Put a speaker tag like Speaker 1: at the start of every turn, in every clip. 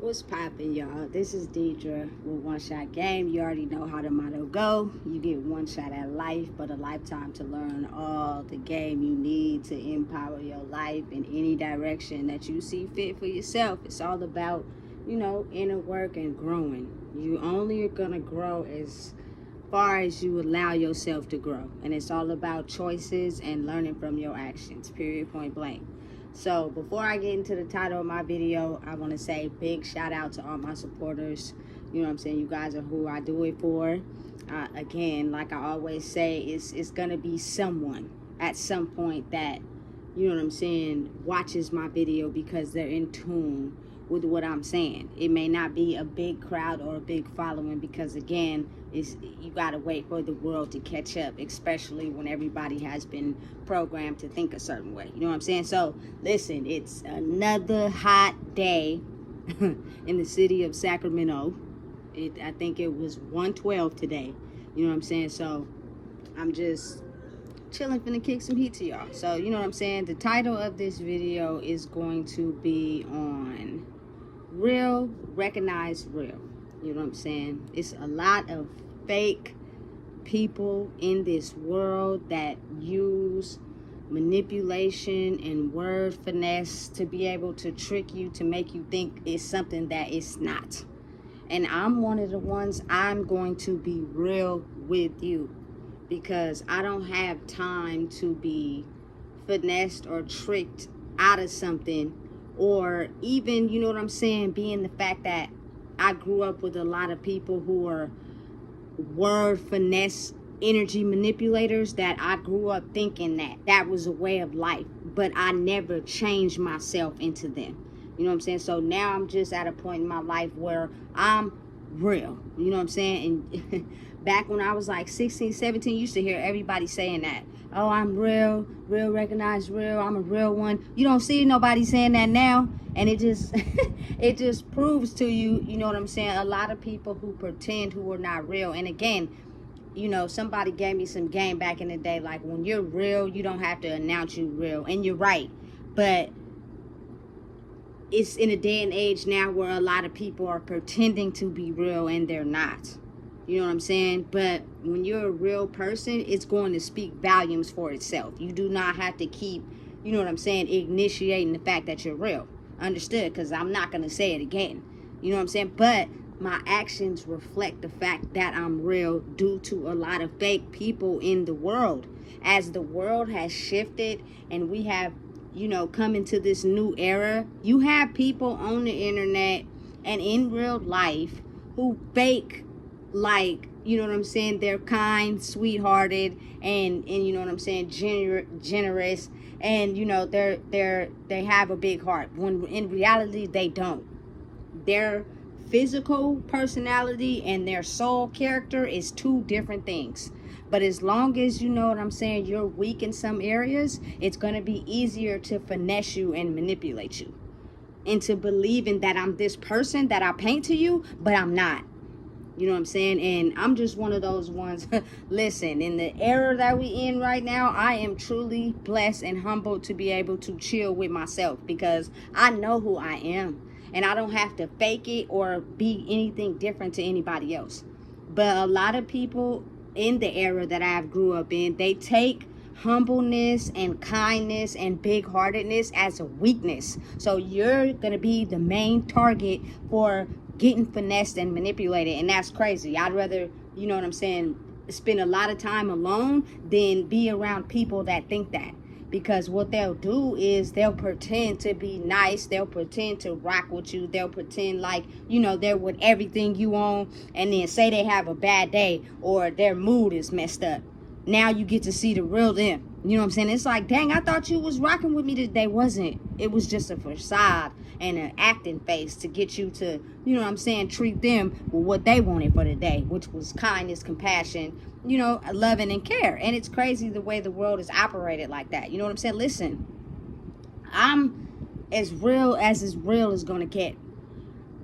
Speaker 1: What's poppin', y'all? This is Deidre with One Shot Game. You already know how the motto go. You get one shot at life, but a lifetime to learn all the game you need to empower your life in any direction that you see fit for yourself. It's all about, inner work and growing. You only are gonna grow as far as you allow yourself to grow. And it's all about choices and learning from your actions, period, point blank. So before I get into the title of my video, I want to say big shout out to all my supporters. You know what I'm saying? You guys are who I do it for. Again, like I always say, it's going to be someone at some point that, you know what I'm saying, watches my video because they're in tune with what I'm saying. It may not be a big crowd or a big following because, again, you got to wait for the world to catch up, especially when everybody has been programmed to think a certain way. You know what I'm saying? So, listen, it's another hot day in the city of Sacramento. I think it was 112 today. You know what I'm saying? So, I'm just chilling, finna kick some heat to y'all. So, you know what I'm saying? The title of this video is going to be on real, recognize real. You know what I'm saying? It's a lot of fake people in this world that use manipulation and word finesse to be able to trick you, to make you think it's something that it's not. And I'm one of the ones. I'm going to be real with you because I don't have time to be finessed or tricked out of something, or even, you know what I'm saying, being the fact that I grew up with a lot of people who are word finesse energy manipulators, that I grew up thinking that was a way of life, but I never changed myself into them. You know what I'm saying? So now I'm just at a point in my life where I'm real. You know what I'm saying? And back when I was like 16, 17, you used to hear everybody saying that. Oh, I'm real, recognize real, I'm a real one. You don't see nobody saying that now. And it just it just proves to you, you know what I'm saying, a lot of people who pretend, who are not real. And again, somebody gave me some game back in the day, like, when you're real, you don't have to announce you real. And you're right. But it's in a day and age now where a lot of people are pretending to be real and they're not. You know what I'm saying? But when you're a real person, it's going to speak volumes for itself. You do not have to keep, you know what I'm saying, initiating the fact that you're real. Understood? Because I'm not going to say it again. You know what I'm saying? But my actions reflect the fact that I'm real due to a lot of fake people in the world. As the world has shifted and we have, come into this new era, you have people on the internet and in real life who fake, like, you know what I'm saying, they're kind, sweethearted, and you know what I'm saying, generous, and they have a big heart, when in reality they don't. Their physical personality and their soul character is two different things. But as long as, you know what I'm saying, you're weak in some areas, it's going to be easier to finesse you and manipulate you into believing that I'm this person that I paint to you, but I'm not. You know what I'm saying? And I'm just one of those ones. Listen, in the era that we in right now, I am truly blessed and humbled to be able to chill with myself because I know who I am. And I don't have to fake it or be anything different to anybody else. But a lot of people in the era that I've grew up in, they take humbleness and kindness and big-heartedness as a weakness. So you're going to be the main target for getting finessed and manipulated, and that's crazy. I'd rather, you know what I'm saying, spend a lot of time alone than be around people that think that. Because what they'll do is they'll pretend to be nice, they'll pretend to rock with you, they'll pretend like, they're with everything you own, and then say they have a bad day or their mood is messed up. Now you get to see the real them. You know what I'm saying? It's like, dang, I thought you was rocking with me today. Wasn't. It was just a facade and an acting face to get you to, you know what I'm saying, treat them with what they wanted for the day, which was kindness, compassion, loving and care. And it's crazy the way the world is operated like that. You know what I'm saying? Listen, I'm as real is going to get.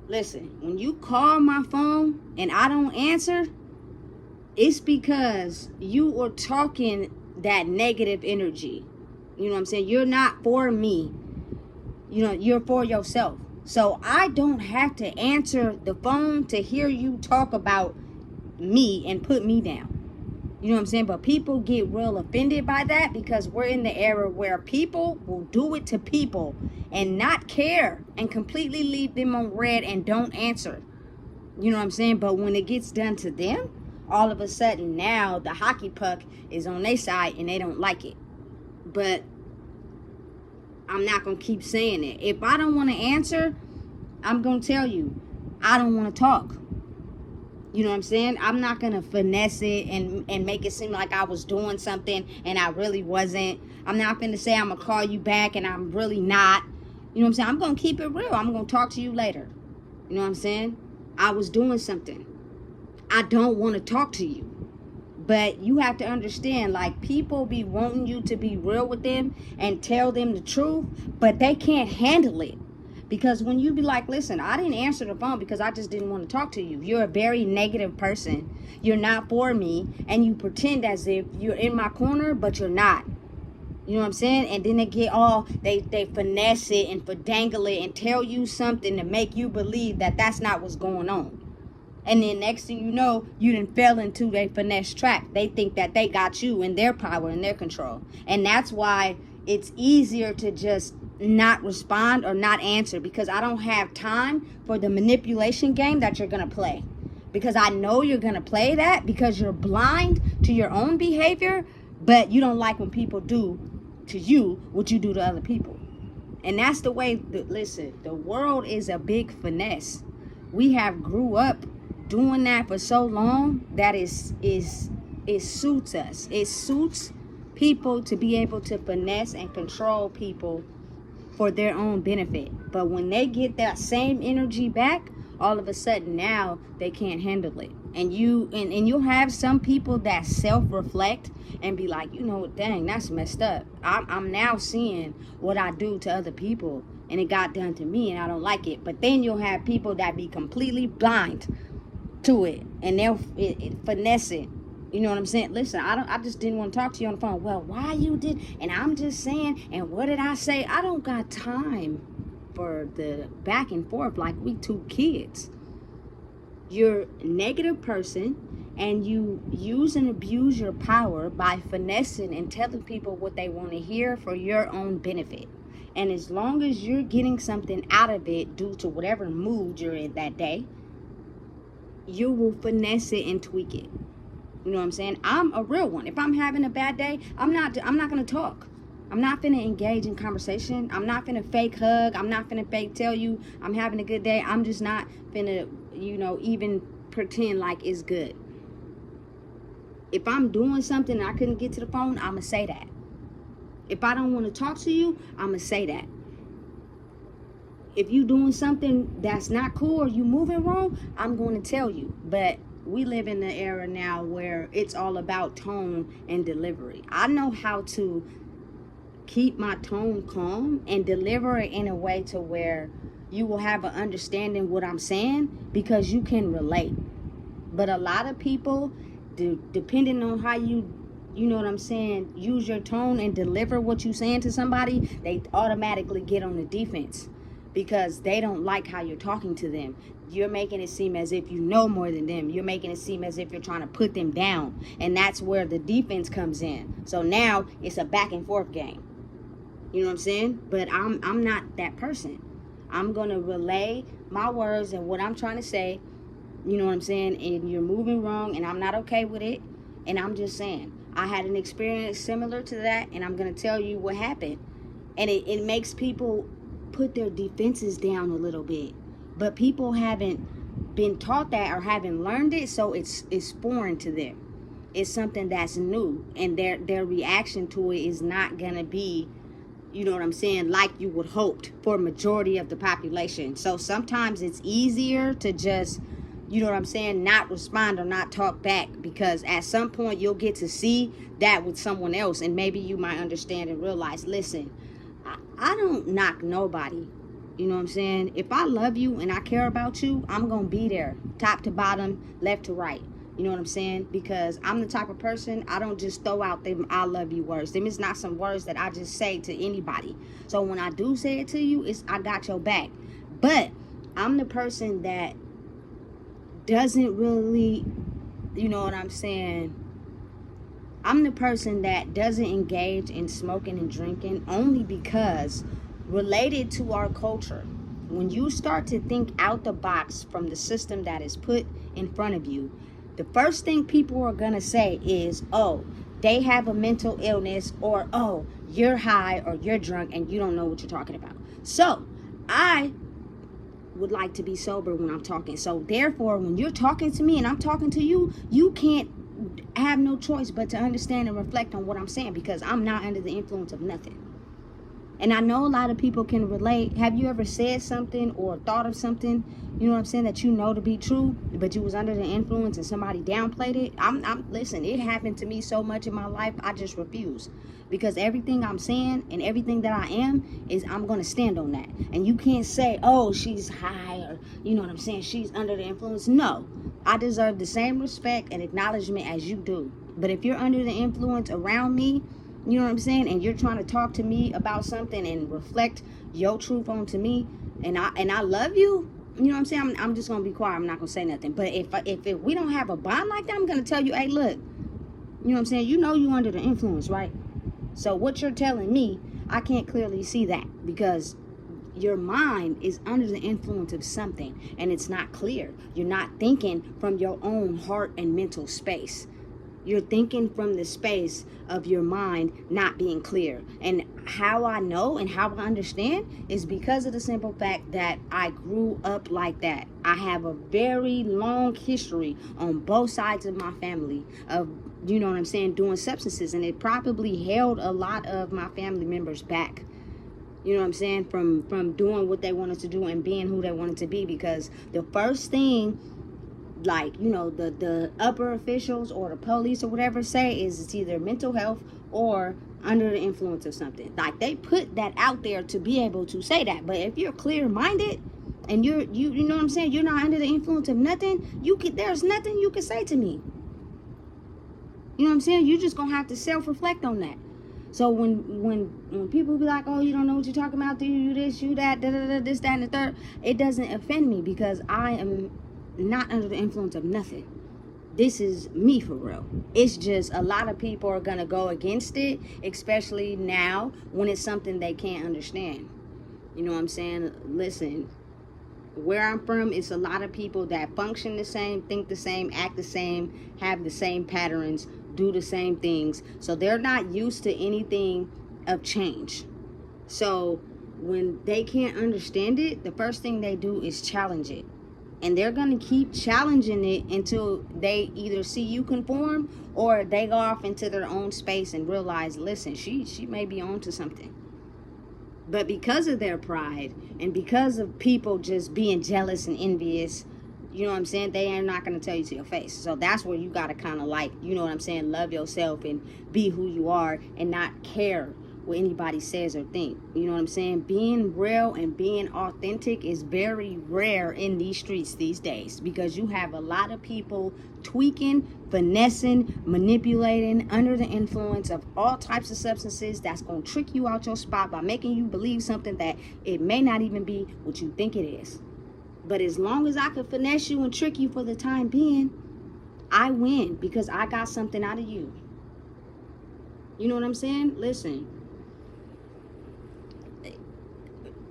Speaker 1: Listen, when you call my phone and I don't answer, it's because you are talking that negative energy. You know what I'm saying? You're not for me. You're for yourself. So I don't have to answer the phone to hear you talk about me and put me down. You know what I'm saying? But people get real offended by that because we're in the era where people will do it to people and not care and completely leave them on red and don't answer. You know what I'm saying? But when it gets done to them, all of a sudden now the hockey puck is on their side and they don't like it. But I'm not going to keep saying it. If I don't want to answer, I'm going to tell you, I don't want to talk. You know what I'm saying? I'm not going to finesse it and make it seem like I was doing something and I really wasn't. I'm not going to say I'm going to call you back and I'm really not. You know what I'm saying? I'm going to keep it real. I'm going to talk to you later. You know what I'm saying? I was doing something. I don't want to talk to you. But you have to understand, like, people be wanting you to be real with them and tell them the truth, but they can't handle it. Because when you be like, listen, I didn't answer the phone because I just didn't want to talk to you. You're a very negative person. You're not for me. And you pretend as if you're in my corner, but you're not. You know what I'm saying? And then they get all, they finesse it and dangle it and tell you something to make you believe that that's not what's going on. And then next thing you know, you done fell into their finesse trap. They think that they got you in their power and their control. And that's why it's easier to just not respond or not answer, because I don't have time for the manipulation game that you're going to play. Because I know you're going to play that because you're blind to your own behavior, but you don't like when people do to you what you do to other people. And that's the way, listen, the world is a big finesse. We have grew up doing that for so long that it suits us. It suits people to be able to finesse and control people for their own benefit. But when they get that same energy back, all of a sudden now they can't handle it. And you'll have some people that self-reflect and be like, you know, dang, that's messed up. I'm now seeing what I do to other people and it got done to me and I don't like it. But then you'll have people that be completely blind to it and they'll finesse it. You know what I'm saying? Listen, I just didn't want to talk to you on the phone. Well, why you did? And I'm just saying, and what did I say? I don't got time for the back and forth like we two kids. You're a negative person and you use and abuse your power by finessing and telling people what they want to hear for your own benefit. And as long as you're getting something out of it due to whatever mood you're in that day, you will finesse it and tweak it. You know what I'm saying? I'm a real one. If I'm having a bad day, I'm not going to talk. I'm not going to engage in conversation. I'm not going to fake hug. I'm not going to fake tell you I'm having a good day. I'm just not going to, even pretend like it's good. If I'm doing something and I couldn't get to the phone, I'm going to say that. If I don't want to talk to you, I'm going to say that. If you doing something that's not cool or you moving wrong, I'm going to tell you. But we live in the era now where it's all about tone and delivery. I know how to keep my tone calm and deliver it in a way to where you will have an understanding what I'm saying because you can relate. But a lot of people, depending on how you know what I'm saying, use your tone and deliver what you're saying to somebody, they automatically get on the defense because they don't like how you're talking to them. You're making it seem as if you know more than them. You're making it seem as if you're trying to put them down. And that's where the defense comes in. So now it's a back and forth game. You know what I'm saying? But I'm not that person. I'm going to relay my words and what I'm trying to say. You know what I'm saying? And you're moving wrong and I'm not okay with it. And I'm just saying, I had an experience similar to that and I'm going to tell you what happened. And it makes people put their defenses down a little bit. But people haven't been taught that or haven't learned it, so it's foreign to them. It's something that's new, and their reaction to it is not gonna be, you know what I'm saying, like you would hoped for a majority of the population. So sometimes it's easier to just, you know what I'm saying, not respond or not talk back, because at some point you'll get to see that with someone else, and maybe you might understand and realize, listen, I don't knock nobody. You know what I'm saying? If I love you and I care about you, I'm going to be there, top to bottom, left to right. You know what I'm saying? Because I'm the type of person, I don't just throw out them I love you words. Them is not some words that I just say to anybody. So when I do say it to you, I got your back. But I'm the person that doesn't really, you know what I'm saying? I'm the person that doesn't engage in smoking and drinking only because, related to our culture, when you start to think out the box from the system that is put in front of you, the first thing people are going to say is, oh, they have a mental illness, or oh, you're high or you're drunk and you don't know what you're talking about. So I would like to be sober when I'm talking. So therefore, when you're talking to me and I'm talking to you, you can't have no choice but to understand and reflect on what I'm saying, because I'm not under the influence of nothing. And I know a lot of people can relate. Have you ever said something or thought of something, you know what I'm saying, that you know to be true, but you was under the influence and somebody downplayed it? Listen, it happened to me so much in my life, I just refuse. Because everything I'm saying and everything that I am is, I'm going to stand on that. And you can't say, oh, she's high, or, you know what I'm saying, she's under the influence. No, I deserve the same respect and acknowledgement as you do. But if you're under the influence around me, you know what I'm saying, and you're trying to talk to me about something and reflect your truth onto me, and I love you, you know what I'm saying, I'm just gonna be quiet. I'm not gonna say nothing. But if we don't have a bond like that, I'm gonna tell you, hey, look, you know what I'm saying, you know you under the influence, right? So what you're telling me, I can't clearly see that, because your mind is under the influence of something and it's not clear. You're not thinking from your own heart and mental space. You're thinking from the space of your mind not being clear. And how I know and how I understand is because of the simple fact that I grew up like that. I have a very long history on both sides of my family of, you know what I'm saying, doing substances. And it probably held a lot of my family members back, you know what I'm saying, from doing what they wanted to do and being who they wanted to be. Because the first thing, like, you know, the upper officials or the police or whatever say is it's either mental health or under the influence of something. Like, they put that out there to be able to say that. But if you're clear-minded and you know what I'm saying, you're not under the influence of nothing, there's nothing you can say to me. You know what I'm saying? You're just gonna have to self-reflect on that. So when people be like, oh, you don't know what you're talking about, do you this, you that, da, da, da, this, that, and the third, it doesn't offend me, because I am not under the influence of nothing. This is me for real. It's just a lot of people are gonna go against it, especially now when it's something they can't understand. You know what I'm saying? Listen, where I'm from, it's a lot of people that function the same, think the same, act the same, have the same patterns, do the same things. So they're not used to anything of change. So when they can't understand it, the first thing they do is challenge it. And they're going to keep challenging it until they either see you conform or they go off into their own space and realize, listen, she may be on to something. But because of their pride and because of people just being jealous and envious, you know what I'm saying, they are not going to tell you to your face. So that's where you got to kind of, like, you know what I'm saying, love yourself and be who you are and not care what anybody says or think. You know what I'm saying? Being real and being authentic is very rare in these streets these days, because you have a lot of people tweaking, finessing, manipulating under the influence of all types of substances that's going to trick you out your spot by making you believe something that it may not even be what you think it is. But as long as I can finesse you and trick you for the time being, I win, because I got something out of you. You know what I'm saying? Listen,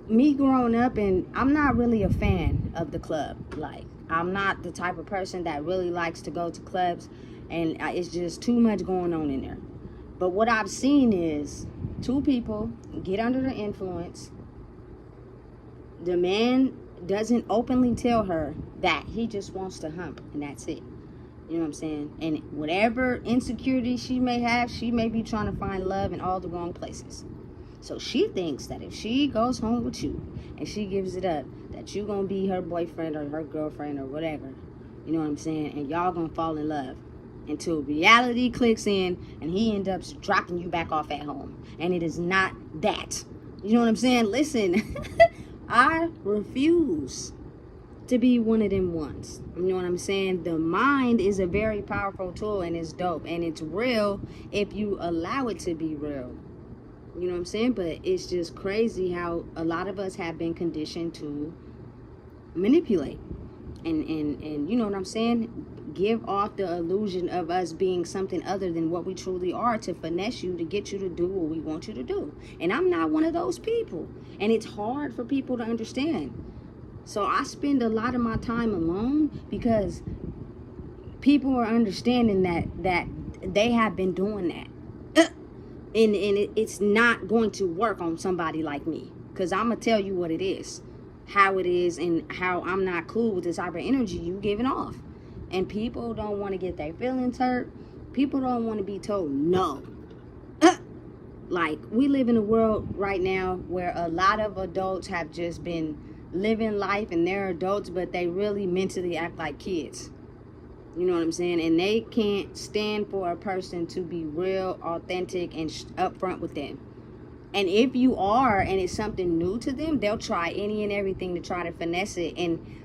Speaker 1: me growing up, and I'm not really a fan of the club. Like, I'm not the type of person that really likes to go to clubs, and it's just too much going on in there. But what I've seen is two people get under the influence. The man doesn't openly tell her that he just wants to hump, and that's it. You know what I'm saying? And whatever insecurity she may have, she may be trying to find love in all the wrong places. So she thinks that if she goes home with you and she gives it up, that you're going to be her boyfriend or her girlfriend or whatever. You know what I'm saying? And y'all going to fall in love until reality clicks in and he ends up dropping you back off at home. And it is not that. You know what I'm saying? Listen, I refuse to be one of them ones. You know what I'm saying? The mind is a very powerful tool, and it's dope. And it's real if you allow it to be real. You know what I'm saying? But it's just crazy how a lot of us have been conditioned to manipulate. And you know what I'm saying? Give off the illusion of us being something other than what we truly are to finesse you, to get you to do what we want you to do. And I'm not one of those people. And it's hard for people to understand. So I spend a lot of my time alone because people are understanding that they have been doing that. And it's not going to work on somebody like me. Because I'm going to tell you what it is. How it is and how I'm not cool with this type of energy you giving off. And people don't want to get their feelings hurt. People don't want to be told no. Like, we live in a world right now where a lot of adults have just been living life and they're adults, but they really mentally act like kids. You know what I'm saying? And they can't stand for a person to be real, authentic, and upfront with them. And if you are, and it's something new to them, they'll try any and everything to try to finesse it. And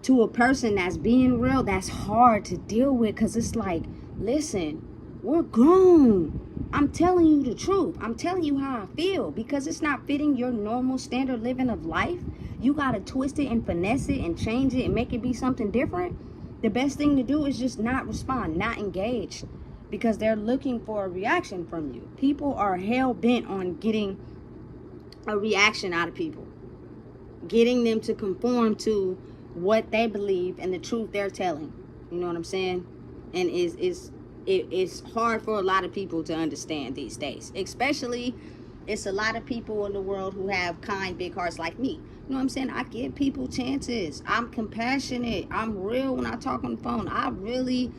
Speaker 1: to a person that's being real, that's hard to deal with, because it's like, listen, we're grown. I'm telling you the truth. I'm telling you how I feel, because it's not fitting your normal standard living of life. You got to twist it and finesse it and change it and make it be something different. The best thing to do is just not respond, not engage, because they're looking for a reaction from you. People are hell-bent on getting a reaction out of people, getting them to conform to what they believe and the truth they're telling. You know what I'm saying? And it's hard for a lot of people to understand these days. Especially, it's a lot of people in the world who have kind, big hearts like me. You know what I'm saying? I give people chances. I'm compassionate. I'm real when I talk on the phone. I really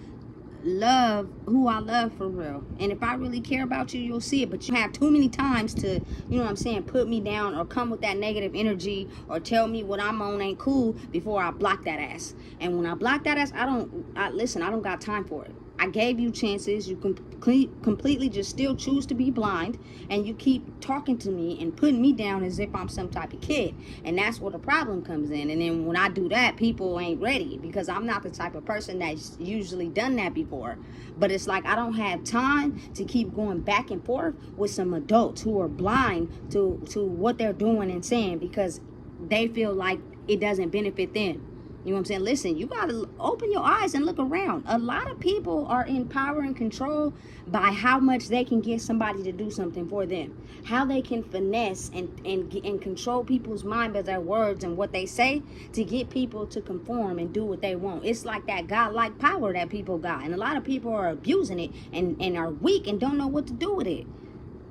Speaker 1: love who I love for real. And if I really care about you, you'll see it. But you have too many times to, you know what I'm saying, put me down or come with that negative energy or tell me what I'm on ain't cool before I block that ass. And when I block that ass, I don't got time for it. I gave you chances. You completely just still choose to be blind, and you keep talking to me and putting me down as if I'm some type of kid. And that's where the problem comes in. And then when I do that, people ain't ready, because I'm not the type of person that's usually done that before. But it's like I don't have time to keep going back and forth with some adults who are blind to what they're doing and saying, because they feel like it doesn't benefit them. You know what I'm saying? Listen, you got to open your eyes and look around. A lot of people are in power and control by how much they can get somebody to do something for them. How they can finesse and control people's mind by their words and what they say to get people to conform and do what they want. It's like that godlike power that people got. And a lot of people are abusing it and are weak and don't know what to do with it.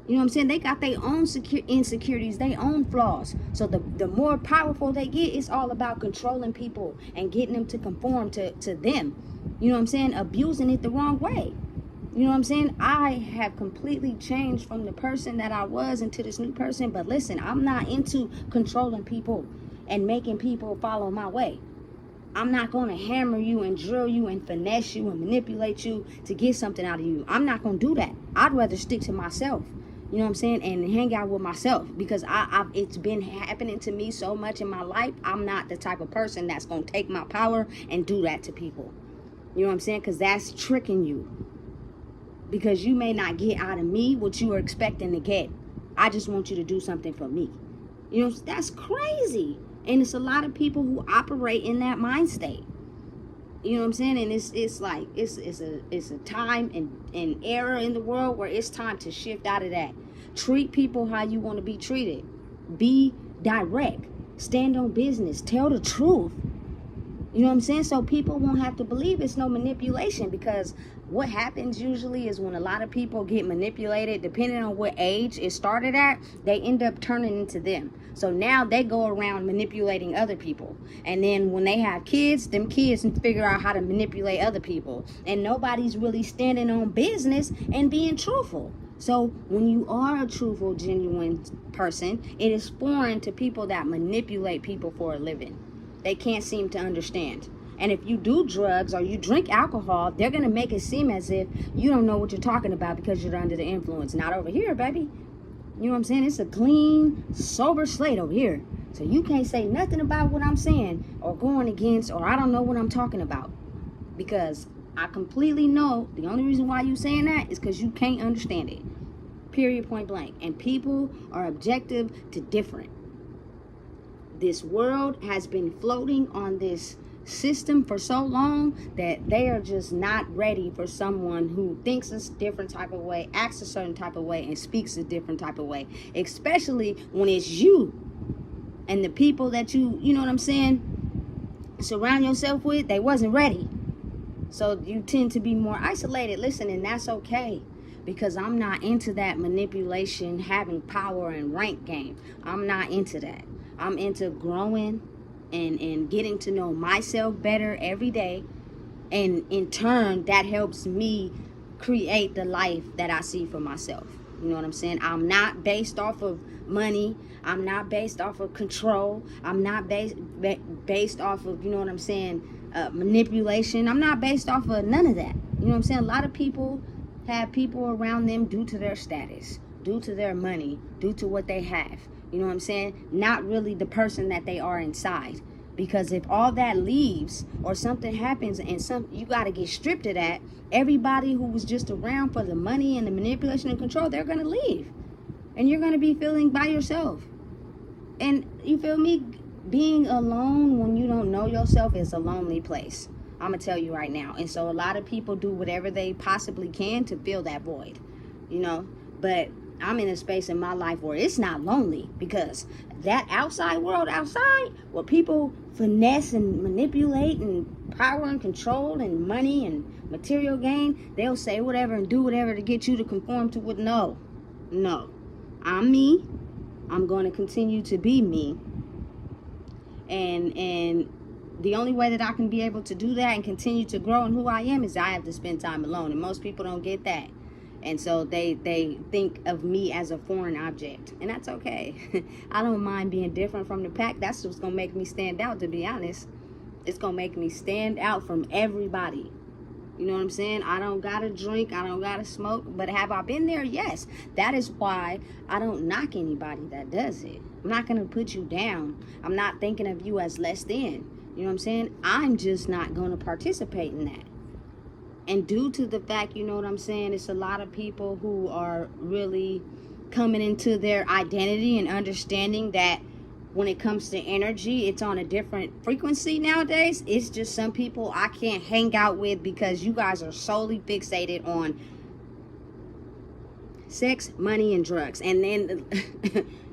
Speaker 1: You know what I'm saying? They got their own insecurities, their own flaws. So the more powerful they get, it's all about controlling people and getting them to conform to them. You know what I'm saying? Abusing it the wrong way. You know what I'm saying? I have completely changed from the person that I was into this new person. But listen, I'm not into controlling people and making people follow my way. I'm not going to hammer you and drill you and finesse you and manipulate you to get something out of you. I'm not going to do that. I'd rather stick to myself. You know what I'm saying? And hang out with myself, because it's been happening to me so much in my life. I'm not the type of person that's going to take my power and do that to people. You know what I'm saying? Because that's tricking you. Because you may not get out of me what you were expecting to get. I just want you to do something for me. You know, that's crazy. And it's a lot of people who operate in that mind state. You know what I'm saying? And it's like it's a time and era in the world where it's time to shift out of that. Treat people how you want to be treated. Be direct. Stand on business. Tell the truth. You know what I'm saying? So people won't have to believe it's no manipulation, because what happens usually is when a lot of people get manipulated, depending on what age it started at, they end up turning into them. So now they go around manipulating other people. And then when they have kids, them kids figure out how to manipulate other people. And nobody's really standing on business and being truthful. So when you are a truthful, genuine person, it is foreign to people that manipulate people for a living. They can't seem to understand. And if you do drugs or you drink alcohol, they're going to make it seem as if you don't know what you're talking about because you're under the influence. Not over here, baby. You know what I'm saying? It's a clean, sober slate over here. So you can't say nothing about what I'm saying or going against, or I don't know what I'm talking about. Because I completely know the only reason why you saying that is because you can't understand it. Period, point blank. And people are objective to different. This world has been floating on this system for so long that they are just not ready for someone who thinks a different type of way, acts a certain type of way, and speaks a different type of way, especially when it's you and the people that you know what I'm saying, surround yourself with. They wasn't ready, so you tend to be more isolated. Listen, and that's okay, because I'm not into that manipulation, having power and rank game. I'm not into that. I'm into growing and getting to know myself better every day. And in turn, that helps me create the life that I see for myself. You know what I'm saying? I'm not based off of money. I'm not based off of control. I'm not based off of, you know what I'm saying, manipulation. I'm not based off of none of that. You know what I'm saying? A lot of people have people around them due to their status, due to their money, due to what they have. You know what I'm saying? Not really the person that they are inside. Because if all that leaves or something happens and you got to get stripped of that, everybody who was just around for the money and the manipulation and control, they're going to leave. And you're going to be feeling by yourself. And you feel me? Being alone when you don't know yourself is a lonely place. I'm going to tell you right now. And so a lot of people do whatever they possibly can to fill that void, you know. But I'm in a space in my life where it's not lonely, because that outside world outside, where people finesse and manipulate and power and control and money and material gain, they'll say whatever and do whatever to get you to conform to what. No, I'm me. I'm going to continue to be me. And the only way that I can be able to do that and continue to grow in who I am is I have to spend time alone. And most people don't get that. And so they think of me as a foreign object. And that's okay. I don't mind being different from the pack. That's what's going to make me stand out, to be honest. It's going to make me stand out from everybody. You know what I'm saying? I don't got to drink. I don't got to smoke. But have I been there? Yes. That is why I don't knock anybody that does it. I'm not going to put you down. I'm not thinking of you as less than. You know what I'm saying? I'm just not going to participate in that. And due to the fact, you know what I'm saying, it's a lot of people who are really coming into their identity and understanding that when it comes to energy, it's on a different frequency nowadays. It's just some people I can't hang out with because you guys are solely fixated on sex, money, and drugs. And then,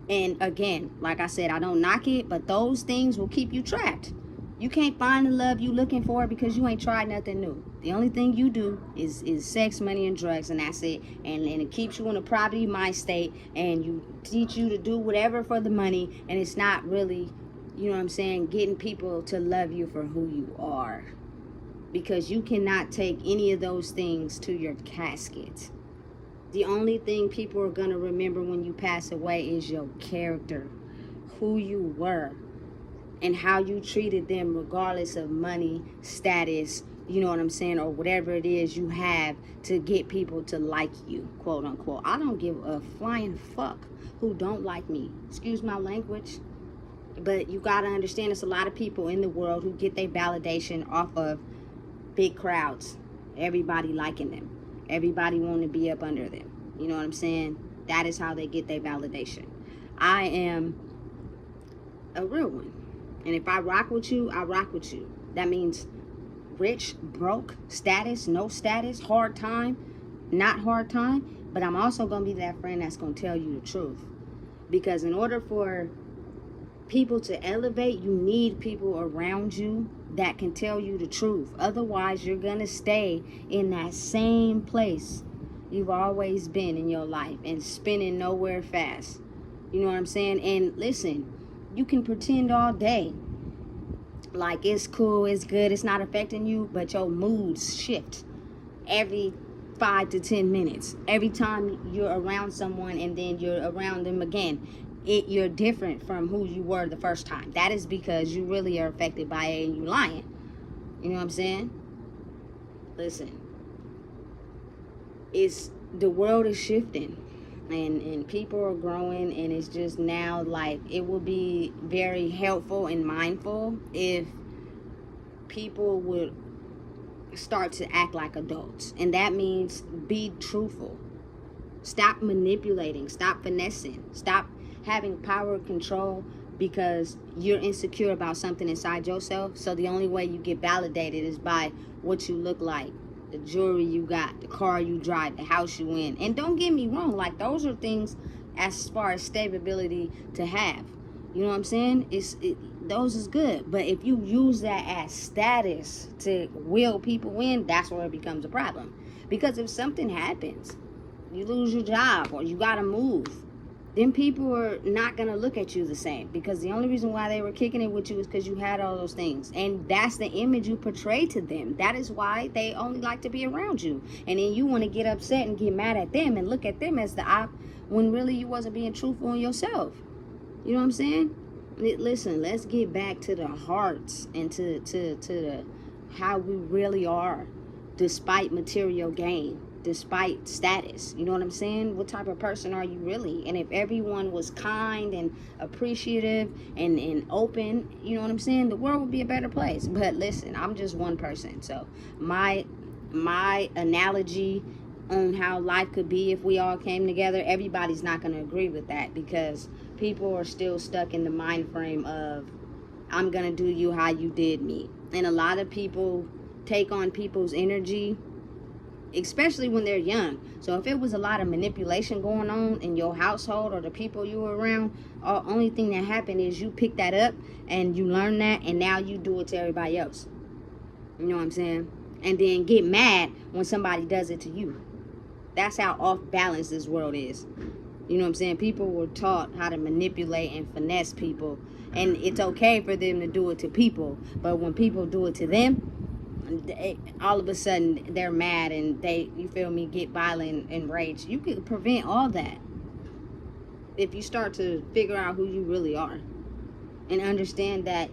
Speaker 1: and again, like I said, I don't knock it, but those things will keep you trapped. You can't find the love you looking for because you ain't tried nothing new. The only thing you do is sex, money, and drugs, and that's it. And it keeps you in a poverty mind state, and you teach you to do whatever for the money, and it's not really, you know what I'm saying, getting people to love you for who you are. Because you cannot take any of those things to your casket. The only thing people are going to remember when you pass away is your character, who you were, and how you treated them regardless of money, status, you know what I'm saying, or whatever it is you have to get people to like you, quote unquote. I don't give a flying fuck who don't like me. Excuse my language. But you got to understand there's a lot of people in the world who get their validation off of big crowds. Everybody liking them. Everybody wanting to be up under them. You know what I'm saying? That is how they get their validation. I am a real one. And if I rock with you, I rock with you. That means rich, broke, status, no status, hard time, not hard time. But I'm also going to be that friend that's going to tell you the truth. Because in order for people to elevate, you need people around you that can tell you the truth. Otherwise, you're going to stay in that same place you've always been in your life and spinning nowhere fast. You know what I'm saying? And listen, you can pretend all day like it's cool, it's good, it's not affecting you, but your moods shift every 5 to 10 minutes. Every time you're around someone and then you're around them again, you're different from who you were the first time. That is because you really are affected by it and you lying. You know what I'm saying? Listen, the world is shifting. And people are growing, and it's just now like it will be very helpful and mindful if people would start to act like adults. And that means be truthful. Stop manipulating. Stop finessing. Stop having power and control because you're insecure about something inside yourself. So the only way you get validated is by what you look like, the jewelry you got, the car you drive, the house you in. And don't get me wrong, like, those are things as far as stability to have. You know what I'm saying? Those is good. But if you use that as status to will people in, that's where it becomes a problem. Because if something happens, you lose your job or you gotta move, then people are not gonna look at you the same, because the only reason why they were kicking it with you is because you had all those things, and that's the image you portray to them. That is why they only like to be around you. And then you want to get upset and get mad at them and look at them as the op, when really you wasn't being truthful in yourself. You know what I'm saying? Listen, let's get back to the hearts and to the how we really are, despite material gain, despite status. You know what I'm saying? What type of person are you really? And if everyone was kind and appreciative and open, you know what I'm saying, the world would be a better place. But listen, I'm just one person, so my analogy on how life could be if we all came together, everybody's not going to agree with that, because people are still stuck in the mind frame of, I'm going to do you how you did me. And a lot of people take on people's energy, especially when they're young. So if it was a lot of manipulation going on in your household or the people you were around, the only thing that happened is you pick that up and you learn that, and now you do it to everybody else. You know what I'm saying? And then get mad when somebody does it to you. That's how off balance this world is. You know what I'm saying? People were taught how to manipulate and finesse people, and it's okay for them to do it to people, but when people do it to them, all of a sudden they're mad and they, you feel me, get violent and rage. You can prevent all that if you start to figure out who you really are and understand that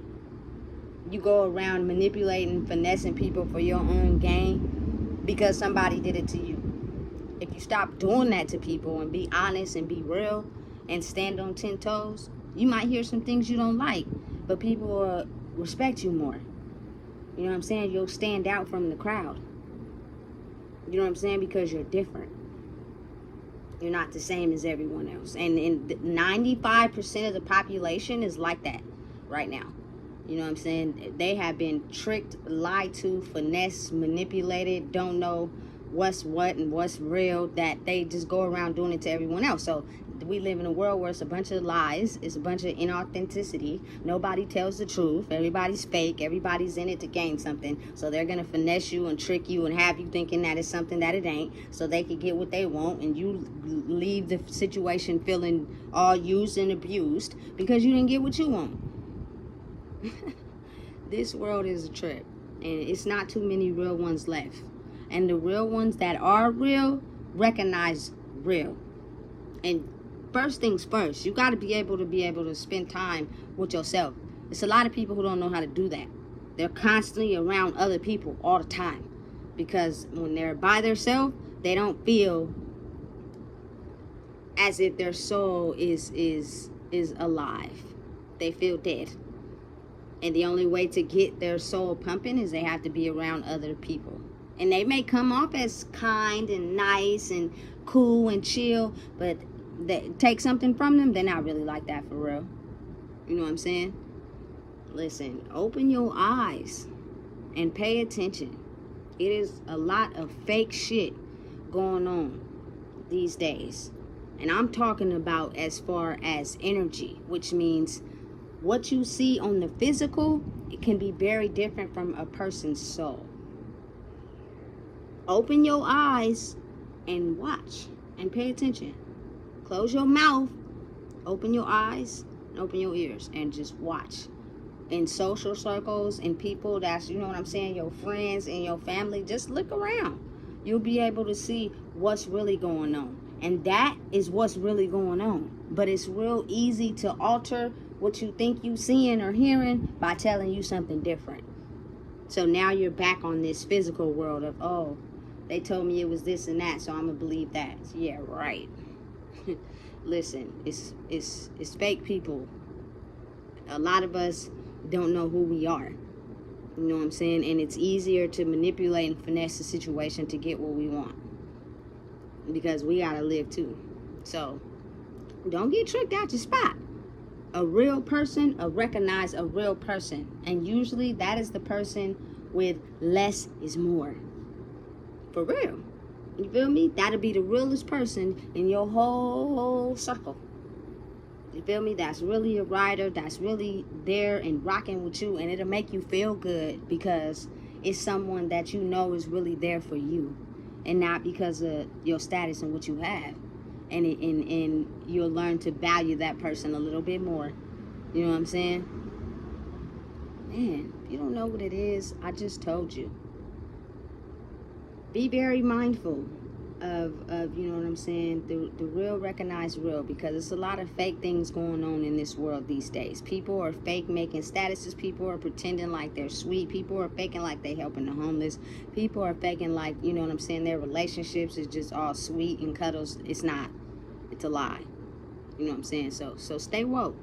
Speaker 1: you go around manipulating, finessing people for your own gain because somebody did it to you. If you stop doing that to people and be honest and be real and stand on 10 toes, you might hear some things you don't like, but people will respect you more. You know what I'm saying? You'll stand out from the crowd. You know what I'm saying? Because you're different. You're not the same as everyone else. And 95% of the population is like that right now. You know what I'm saying? They have been tricked, lied to, finessed, manipulated, don't know what's what and what's real, that they just go around doing it to everyone else. So we live in a world where it's a bunch of lies, it's a bunch of inauthenticity, nobody tells the truth, everybody's fake, everybody's in it to gain something. So they're gonna finesse you and trick you and have you thinking that it's something that it ain't, so they can get what they want, and you leave the situation feeling all used and abused because you didn't get what you want. This world is a trip, and it's not too many real ones left. And the real ones that are real recognize real. And first things first, you got to be able to spend time with yourself. It's a lot of people who don't know how to do that. They're constantly around other people all the time, because when they're by themselves, they don't feel as if their soul is alive. They feel dead. And the only way to get their soul pumping is they have to be around other people. And they may come off as kind and nice and cool and chill, but they take something from them, they're not really like that for real. You know what I'm saying? Listen, open your eyes and pay attention. It is a lot of fake shit going on these days. And I'm talking about as far as energy, which means what you see on the physical, it can be very different from a person's soul. Open your eyes and watch and pay attention. Close your mouth, open your eyes, and open your ears, and just watch. In social circles and people that's, you know what I'm saying, your friends and your family, just look around. You'll be able to see what's really going on. And that is what's really going on. But it's real easy to alter what you think you seeing or hearing by telling you something different. So now you're back on this physical world of, oh, they told me it was this and that, so I'm gonna believe that. Yeah, right. Listen, it's fake people. A lot of us don't know who we are. You know what I'm saying? And it's easier to manipulate and finesse the situation to get what we want, because we gotta live too. So don't get tricked out your spot. A real person, recognize a real person. And usually that is the person with less is more. For real. You feel me? That'll be the realest person in your whole circle. You feel me? That's really a rider. That's really there and rocking with you. And it'll make you feel good because it's someone that you know is really there for you. And not because of your status and what you have. And you'll learn to value that person a little bit more. You know what I'm saying? Man, if you don't know what it is, I just told you. Be very mindful of you know what I'm saying, the real recognize real, because it's a lot of fake things going on in this world these days. People are fake making statuses. People are pretending like they're sweet. People are faking like they helping the homeless. People are faking like, you know what I'm saying, their relationships is just all sweet and cuddles. It's not. It's a lie. You know what I'm saying? So stay woke.